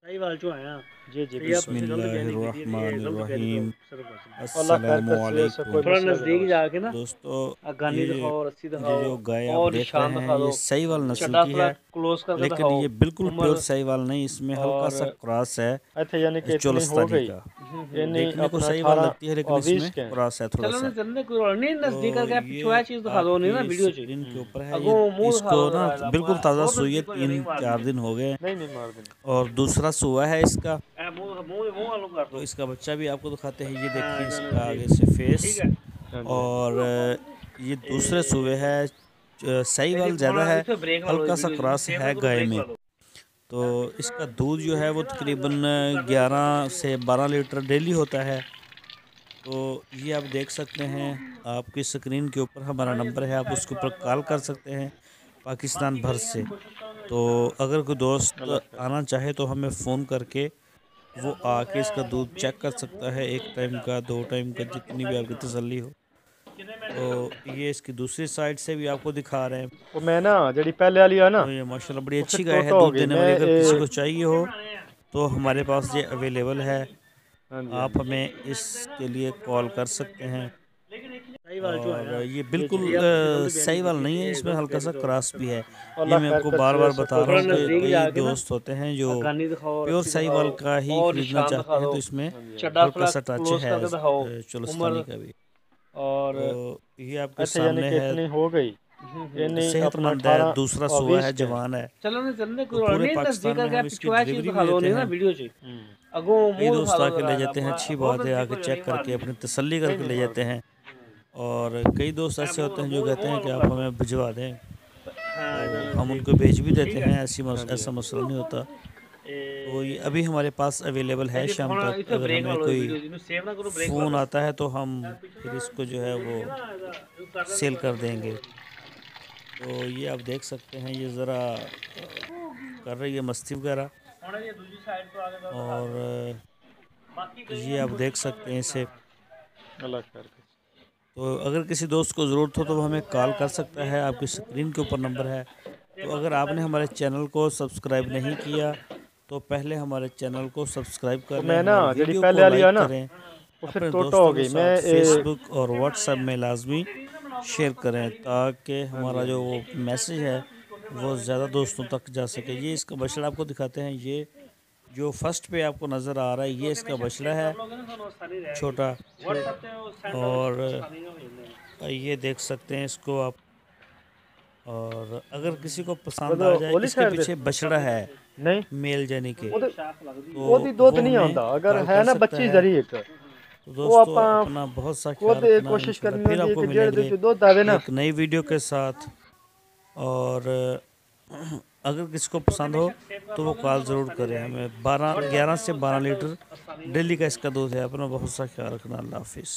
साहिवाल जो आया जी जी ये आप बिल्कुल। बिस्मिल्लाहिर्रहमानिर्रहीम। अल्लाह खैर करे से ऐसा कोई अस्सलामुअलैकुम। थोड़ा मसला भी ना नजदीक हो। जाके ना दोस्तों, गानी ये दिखाओ, रस्सी ये दिखाओ जो गाय आप और देख निशान रहे हैं दिखा ये दो, साहीवाल नस्ल चड्डा की थोड़ा है, क्लोज करके लेकिन दिखाओ ये बिल्कुल उम्र। प्योर साहीवाल नहीं, इसमें हल्का और सा क्रॉस है अच्छा यानी कि इतनी हो चोलस्तानी गई, का। यानी देखने को अपना साहीवाल 18 लगती है लेकिन और इसमें 20 के हैं। क्रॉस है थोड़ा चलो सा। ना चलने कोई और नहीं, नजदीक तो करके ये पिछवाया चीज दिखा दो, नहीं ना आपकी वीडियो ची स्क्रीन के ऊपर है, अगो ये मुंह दिखा इसको दो ना जरा बिल्कुल ताज़ा बहुत सूई है, नजदीक हो जाने 3-4 दिन हो गए नहीं नहीं मार देना। और दूसरा सूआ है इसका। ए मुंह मुंह मुंह वालों कर तो दो। इसका बच्चा भी आपको दिखाते हैं, ये हाँ देखिए इधर इसका आगे से नजदीक फेस। ठीक है। हाँ जी हाँ जी। और ये दूसरे सूबे है, ये साहीवाल देखो ज़्यादा थोड़ा है, इसे ब्रेक ला लो, हल्का सा वीडियो जी क्रॉस सेव ना है करो, गाय ब्रेक में। ला लो। तो इसका दूध जो है वो तकरीबन 11 से 12 लीटर डेली होता है। तो ये आप देख सकते हैं, आपकी स्क्रीन के ऊपर हमारा नंबर है, आप उसके ऊपर कॉल कर सकते हैं पाकिस्तान भर से। तो अगर कोई दोस्त अल्लाह खैर। आना चाहे तो हमें फ़ोन करके वो आके इसका दूध चेक कर सकता है, 1 टाइम का 2 टाइम का, जितनी भी आपकी तसल्ली हो। तो ये इसकी दूसरी साइड से भी आपको दिखा रहे हैं। वो मैं ना जड़ी पहले वाली है ना तो ये माशाल्लाह बड़ी वो फिर अच्छी गाय है, टोटो हो दूध गई देने मैं वाली। अगर किसी को चाहिए हो तो हमारे पास ये अवेलेबल है, हाँ जी हाँ आप जी। हमें इसके लिए कॉल कर सकते हैं। साहिवाल जो और आया ये जी जी बिल्कुल ये आप पीछे गलत बयानी की साहीवाल थी, नहीं है, ये इसमें गलत हल्का बयानी सा तो क्रॉस भी है। ये अल्लाह मैं खैर आपको कर बार से बार ऐसा बता कोई रहा थोड़ा हूँ मसला कि भी ना नजदीक हो। कई जाके ना दोस्त होते हैं जो गानी दिखाओ, प्योर रस्सी साहीवाल दिखाओ का ही और खरीदना निशान चाहते दिखा हैं, दो, तो इसमें हाँ जी हाँ जी। चड्डा हल्का थोड़ा सा टच क्लोज है करके दिखाओ चोलस्तानी उम्र। का भी। और तो ये आपके अच्छा यानी सामने कि है, इतनी हो गई, यानी अपना सेहतमंद है, 18 दूसरा और सुबह 20 है, के हैं। जवान है। चलो ना चलने तो कोई और पूरे नहीं, नजदीक पाकिस्तान में करके हम इसकी पिछवाया चीज डिलीवरी भी दिखा दो, देते नहीं ना हैं। वीडियो ची अगो कई मुंह दिखा दोस्त दो आके जरा ले जाते हैं, अच्छी बहुत बात है, नजदीक आके हो चेक जानी करके मारनी। अपनी तसल्ली नहीं करके नहीं ले मार जाते देना। हैं। और कई दोस्त ऐसे होते हैं जो मुंह कहते मुंह हैं कि वालों आप कर दो। हमें भिजवा दें, हाँ इधर तो हम नजदीक उनको भेज भी ठीक देते है। हैं, हाँ जी हाँ ऐसा जी। मसला नहीं होता। तो ये ए अभी हमारे पास अवेलेबल ये है, देखो शाम थोड़ा तक इसे अगर ब्रेक ला हमें लो, कोई वीडियो जी सेव ना करो, ब्रेक ला फ़ोन लो। आता है तो हम फिर इसको जो है वो सेल कर देंगे। तो ये आप देख सकते हैं, ये ज़रा कर रही है मस्ती वगैरह। और ये आप देख सकते हैं इसे। अल्लाह खैर करे। तो अगर किसी दोस्त को ज़रूरत हो तो वो हमें कॉल कर सकता है, आपकी स्क्रीन के ऊपर नंबर है। तो अगर आपने हमारे चैनल को सब्सक्राइब नहीं किया तो पहले हमारे चैनल को सब्सक्राइब कर वो लें, मैं ना हमारी जड़ी वीडियो पहले को वाली है लाइक ना करें, वो फिर अपने टोटो हो दोस्तों के गई मैं साथ फेसबुक और व्हाट्सएप में लाजमी शेयर करें, ताकि हाँ जी हमारा हाँ जो जी। वो मैसेज है वो ज़्यादा दोस्तों तक जा सके। ये इसका बछड़ा आपको दिखाते हैं, ये जो फर्स्ट पे आपको नज़र आ रहा है ये इसका बछड़ा है, छोटा। और ये देख सकते हैं इसको आप। और अगर किसी को वो पसंद तो आ जाए, ओली इसके साइड दे पीछे बछड़ा है नहीं मेल जानी के, ਉਹਦੀ तो ਦੁੱਧ वो नहीं हमें आਉਂदा अगर कॉल है कर ना सकता बच्ची है। जरी एक तो ਉਹ दोस्तों, ਆਪਾਂ अपना बहुत सा ख्याल ਉਹਦੇ रखना, कोशिश इंशाल्लाह करनी फिर ਹੁੰਦੀ ਹੈ आपको कि ਜਿਹੜੇ मिलेंगे ਦੇ ਦੁੱਧ आवे ना एक नई वीडियो के साथ। और अगर किसी को पसंद हो तो वो कॉल ज़रूर करें हमें। 11 से 12 लीटर डेली का इसका दूध है। अपना बहुत सा ख्याल रखना। अल्लाह हाफिज़।